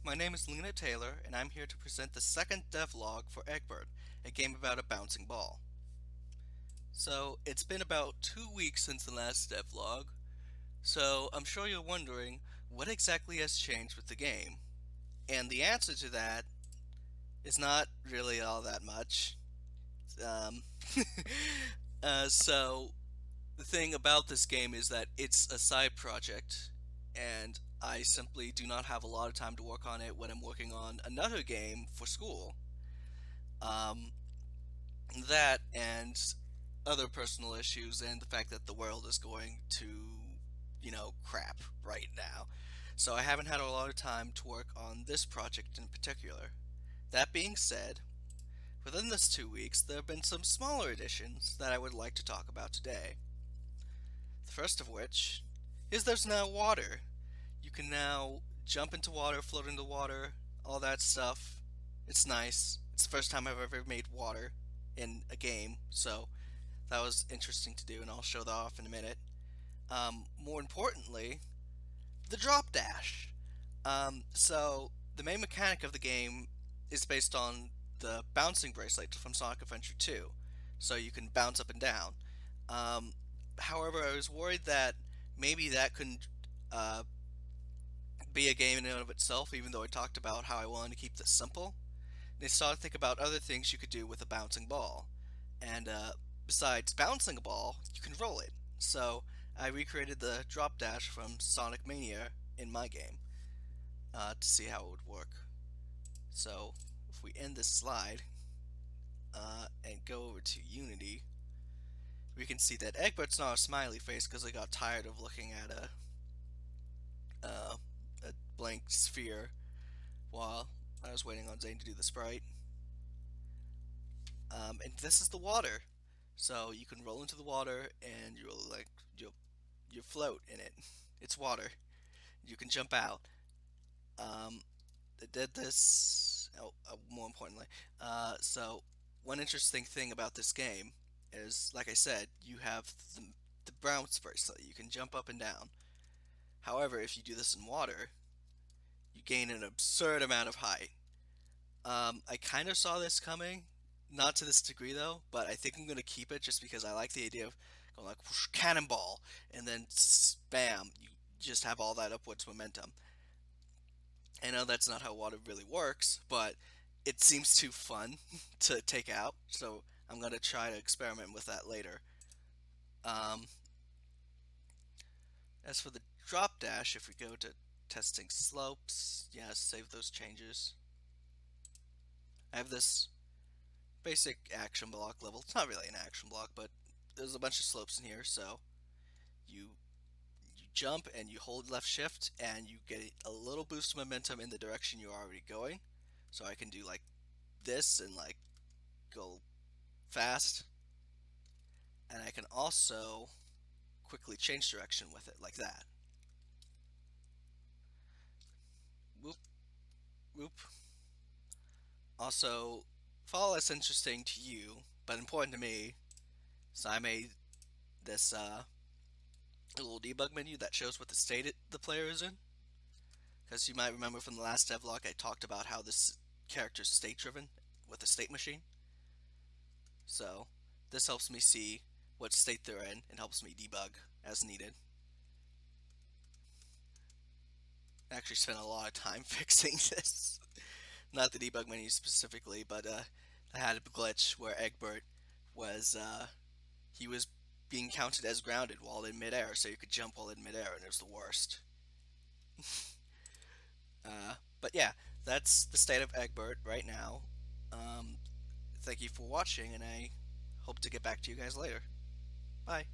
My name is Lena Taylor, and I'm here to present the second devlog for Eggbert, a game about a bouncing ball. So, it's been about 2 weeks since the last devlog, so I'm sure you're wondering what exactly has changed with the game. And the answer to that is not really all that much. Um, so, the thing about this game is that it's a side project, and I simply do not have a lot of time to work on it when I'm working on another game for school. Um, that and other personal issues, and the fact that the world is going to, crap right now. So I haven't had a lot of time to work on this project in particular. That being said, within this 2 weeks, there have been some smaller additions that I would like to talk about today. The first of which is there's now water. You can now jump into water, float into water, all that stuff. It's nice. It's the first time I've ever made water in a game, so that was interesting to do, and I'll show that off in a minute. More importantly, the drop dash. The main mechanic of the game is based on the bouncing bracelet from Sonic Adventure 2, so you can bounce up and down. Um, However, I was worried that maybe that couldn't uh, be a game in and of itself, even though I talked about how I wanted to keep this simple. They started to think about other things you could do with a bouncing ball. And besides bouncing a ball, you can roll it. So I recreated the drop dash from Sonic Mania in my game to see how it would work. So if we end this slide and go over to Unity, we can see that Egbert's not a smiley face because I got tired of looking at uh, a blank sphere while I was waiting on Zane to do the sprite. And this is the water. So you can roll into the water and you float in it. It's water. You can jump out. Um, it did this. More importantly, so one interesting thing about this game is, like I said, you have the bounce bracelet. You can jump up and down. However, if you do this in water, you gain an absurd amount of height. I kind of saw this coming, not to this degree though, but I think I'm gonna keep it just because I like the idea of going like whoosh, cannonball, and then spam. You just have all that upwards momentum. I know that's not how water really works, but it seems too fun to take out, so I'm gonna try to experiment with that later. Um, as for the drop dash, if we go to testing slopes, yeah, save those changes. I have this basic action block level. It's not really an action block, but there's a bunch of slopes in here, so you you jump and you hold left shift and you get a little boost of momentum in the direction you're already going. So I can do like this and like go fast, and I can also quickly change direction with it like that. Whoop, whoop. Also, far less interesting to you, but important to me, so I made this little debug menu that shows what the state the player is in. Because you might remember from the last devlog, I talked about how this character's state driven with a state machine. So this helps me see what state they're in and helps me debug as needed. I actually spent a lot of time fixing this. Not the debug menu specifically, but I had a glitch where Eggbert was he was being counted as grounded while in midair, so you could jump while in midair, and it was the worst. But yeah, that's the state of Eggbert right now. Um, Thank you for watching, and I hope to get back to you guys later. Bye.